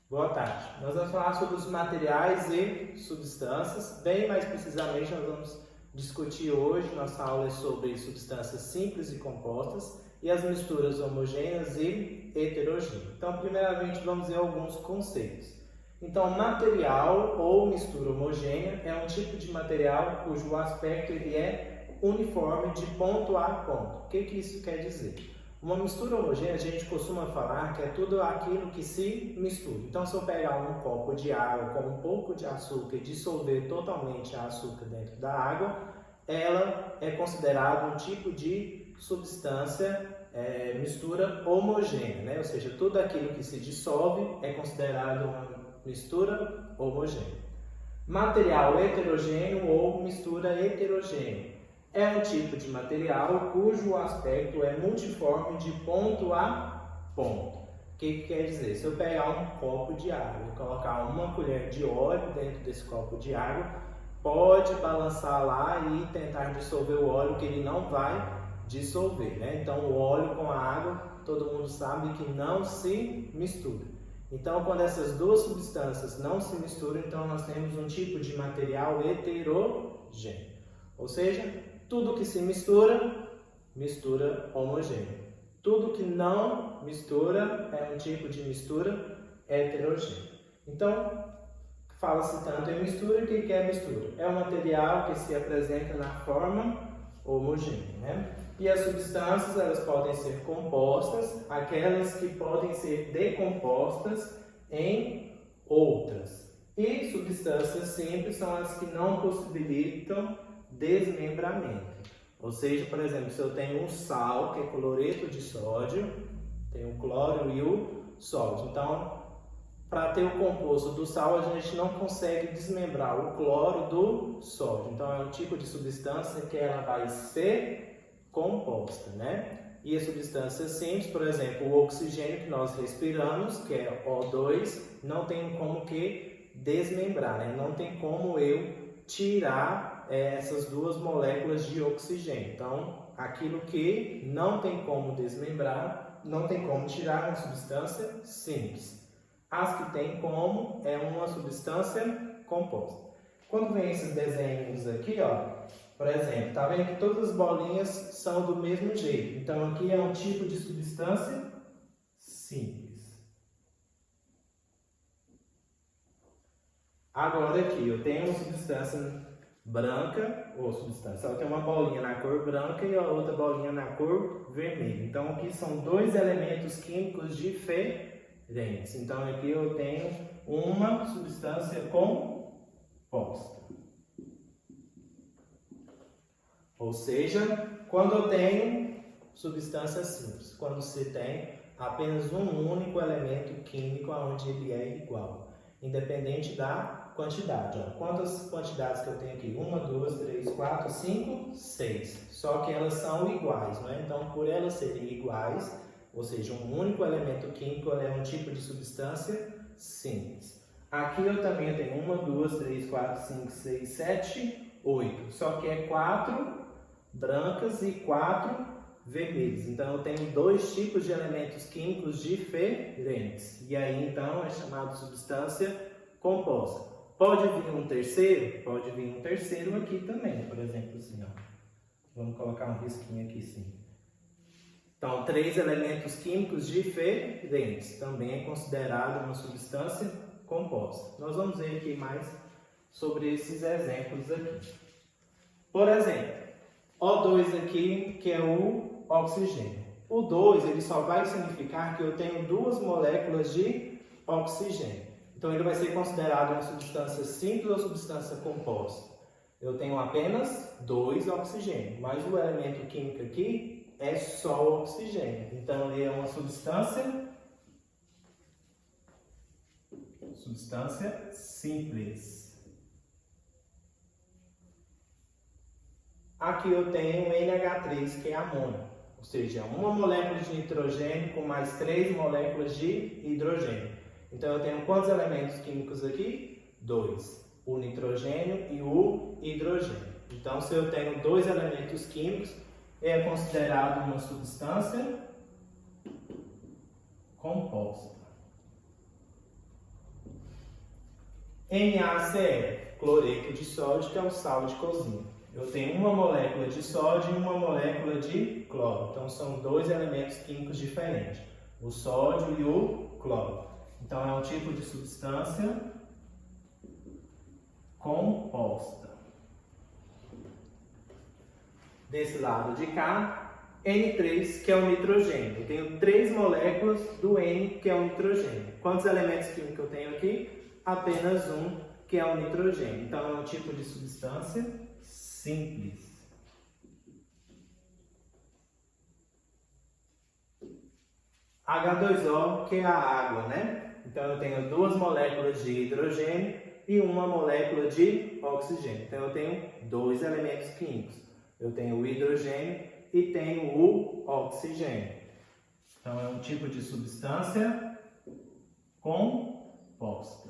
Boa tarde. Nós vamos falar sobre os materiais e substâncias. Bem mais precisamente, nós vamos discutir hoje. Nossa aula é sobre substâncias simples e compostas e as misturas homogêneas e heterogêneas. Então, primeiramente, vamos ver alguns conceitos. Então, material ou mistura homogênea é um tipo de material cujo aspecto ele é uniforme de ponto a ponto. O que isso quer dizer? Uma mistura homogênea, a gente costuma falar que é tudo aquilo que se mistura. Então, se eu pegar um copo de água com um pouco de açúcar e dissolver totalmente a açúcar dentro da água, ela é considerada um tipo de substância, mistura homogênea, né? Ou seja, tudo aquilo que se dissolve é considerado uma mistura homogênea. Material heterogêneo ou mistura heterogênea. É um tipo de material cujo aspecto é multiforme de ponto a ponto. O que quer dizer? Se eu pegar um copo de água e colocar uma colher de óleo dentro desse copo de água, pode balançar lá e tentar dissolver o óleo, que ele não vai dissolver, né? Então, o óleo com a água, todo mundo sabe que não se mistura. Então, quando essas duas substâncias não se misturam, então nós temos um tipo de material heterogêneo. Ou seja, tudo que se mistura, mistura homogênea. Tudo que não mistura é um tipo de mistura heterogênea. Então, fala-se tanto em mistura, o que é mistura? É um material que se apresenta na forma homogênea, né? E as substâncias, elas podem ser compostas, aquelas que podem ser decompostas em outras. E substâncias simples são as que não possibilitam desmembramento. Ou seja, por exemplo, se eu tenho um sal, que é cloreto de sódio, tem o cloro e o sódio. Então, para ter o composto do sal, a gente não consegue desmembrar o cloro do sódio. Então, é um tipo de substância que ela vai ser composta, né? E as substâncias simples, por exemplo, o oxigênio que nós respiramos, que é O2, não tem como que desmembrar, né? Não tem como eu tirar essas duas moléculas de oxigênio. Então, aquilo que não tem como desmembrar, não tem como tirar uma substância simples. As que tem como é uma substância composta. Quando vem esses desenhos aqui, ó, por exemplo, tá vendo que todas as bolinhas são do mesmo jeito. Então, aqui é um tipo de substância simples. Agora aqui, eu tenho uma substância branca, ou substância, ela tem uma bolinha na cor branca e a outra bolinha na cor vermelha. Então, aqui são dois elementos químicos diferentes. Então, aqui eu tenho uma substância composta. Ou seja, quando eu tenho substância simples, quando se tem apenas um único elemento químico onde ele é igual, independente da quantidade. Ó. Quantas quantidades que eu tenho aqui? 1, 2, 3, 4, 5, 6. Só que elas são iguais, né? Então, por elas serem iguais, ou seja, um único elemento químico é um tipo de substância simples. Aqui eu também tenho 1, 2, 3, 4, 5, 6, 7, 8. Só que é 4 brancas e 4 vermelhas. Então, eu tenho dois tipos de elementos químicos diferentes. E aí, então, é chamado de substância composta. Pode vir um terceiro? Pode vir um terceiro aqui também, por exemplo, assim, ó. Vamos colocar um risquinho aqui, sim. Então, 3 elementos químicos diferentes. Também é considerado uma substância composta. Nós vamos ver aqui mais sobre esses exemplos aqui. Por exemplo, O2 aqui, que é o oxigênio. O 2, ele só vai significar que eu tenho duas moléculas de oxigênio. Então, ele vai ser considerado uma substância simples ou substância composta. Eu tenho apenas 2 oxigênios, mas o elemento químico aqui é só o oxigênio. Então, ele é uma substância simples. Aqui eu tenho NH3, que é amônio, ou seja, uma molécula de nitrogênio com mais 3 moléculas de hidrogênio. Então, eu tenho quantos elementos químicos aqui? 2. O nitrogênio e o hidrogênio. Então, se eu tenho 2 elementos químicos, é considerado uma substância composta. NaCl, cloreto de sódio, que é um sal de cozinha. Eu tenho uma molécula de sódio e uma molécula de cloro. Então, são dois elementos químicos diferentes, o sódio e o cloro. Então, é um tipo de substância composta. Desse lado de cá, N3, que é o nitrogênio. Eu tenho 3 moléculas do N, que é o nitrogênio. Quantos elementos químicos eu tenho aqui? Apenas um, que é o nitrogênio. Então, é um tipo de substância simples. H2O, que é a água, né? Então, eu tenho 2 moléculas de hidrogênio e uma molécula de oxigênio. Então, eu tenho 2 elementos químicos. Eu tenho o hidrogênio e tenho o oxigênio. Então, é um tipo de substância composta.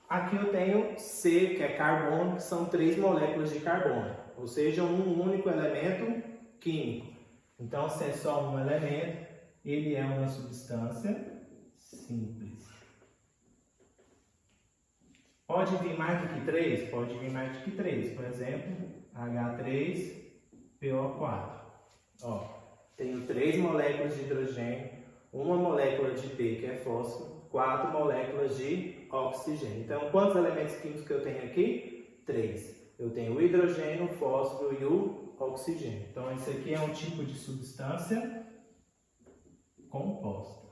Aqui eu tenho C, que é carbono, que são 3 moléculas de carbono, ou seja, um único elemento químico. Então, se é só um elemento, ele é uma substância simples. Pode vir mais do que 3? Pode vir mais do que 3. Por exemplo, H3PO4. Ó, tenho 3 moléculas de hidrogênio, uma molécula de P, que é fósforo, 4 moléculas de oxigênio. Então, quantos elementos químicos que eu tenho aqui? 3. Eu tenho o hidrogênio, o fósforo e o oxigênio. Então, esse aqui é um tipo de substância composta.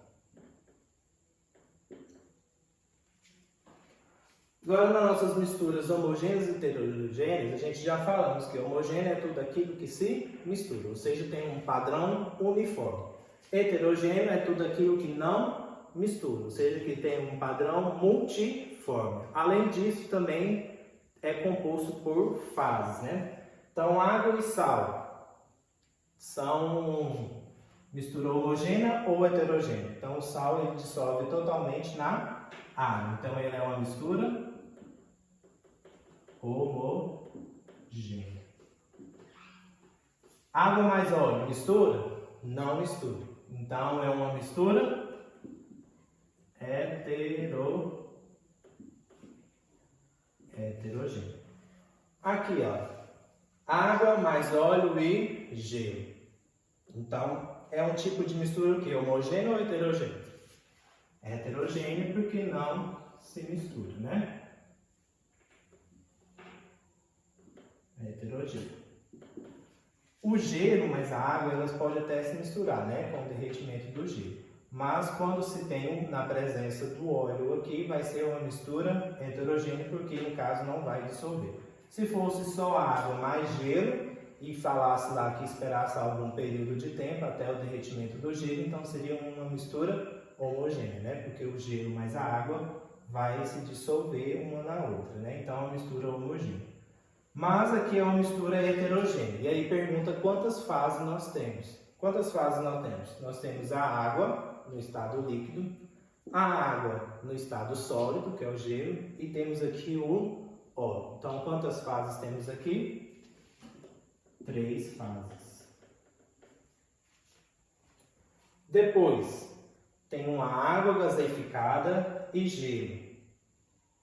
Agora, nas nossas misturas homogêneas e heterogêneas, a gente já falamos que homogêneo é tudo aquilo que se mistura, ou seja, tem um padrão uniforme. Heterogêneo é tudo aquilo que não mistura, ou seja, que tem um padrão multiforme. Além disso, também é composto por fases, né? Então, água e sal são mistura homogênea ou heterogênea. Então, o sal ele dissolve totalmente na água. Então, ele é uma mistura homogênea. Água mais óleo mistura? Não mistura. Então, é uma mistura heterogênea. Aqui, ó, água mais óleo e gelo. Então, é um tipo de mistura o quê? Homogêneo ou heterogêneo? É heterogêneo porque não se mistura, né? É heterogêneo. O gelo mais a água, elas podem até se misturar, né? Com o derretimento do gelo. Mas quando se tem na presença do óleo aqui, vai ser uma mistura heterogênea, porque no caso não vai dissolver. Se fosse só água mais gelo e falasse lá que esperasse algum período de tempo até o derretimento do gelo, então seria uma mistura homogênea, né? Porque o gelo mais a água vai se dissolver uma na outra, né? Então é uma mistura homogênea. Mas aqui é uma mistura heterogênea. E aí pergunta quantas fases nós temos. Quantas fases nós temos? Nós temos a água no estado líquido, a água no estado sólido, que é o gelo, e temos aqui o óleo. Então, quantas fases temos aqui? 3 fases. Depois, tem uma água gaseificada e gelo.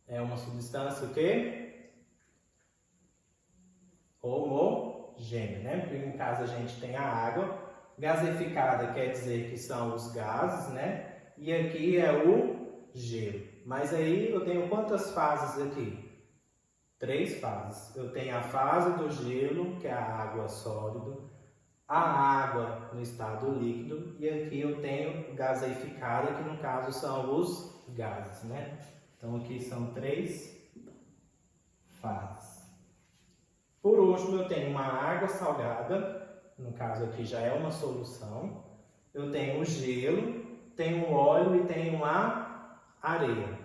É uma substância o quê? Homogênea, né? Porque em casa a gente tem a água. Gaseificada quer dizer que são os gases, né? E aqui é o gelo. Mas aí eu tenho quantas fases aqui? 3 fases. Eu tenho a fase do gelo, que é a água sólida, a água no estado líquido, e aqui eu tenho gaseificada, que no caso são os gases, né? Então aqui são 3 fases. Por último, eu tenho uma água salgada, no caso aqui já é uma solução. Eu tenho o gelo, tenho o óleo e tenho a areia.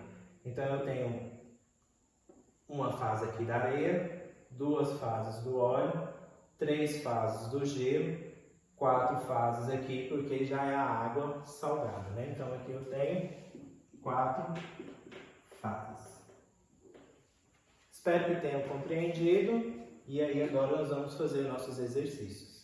Então eu tenho uma fase aqui da areia, 2 fases do óleo, 3 fases do gelo, 4 fases aqui, porque já é a água salgada, né? Então aqui eu tenho 4 fases. Espero que tenham compreendido. E aí agora nós vamos fazer nossos exercícios.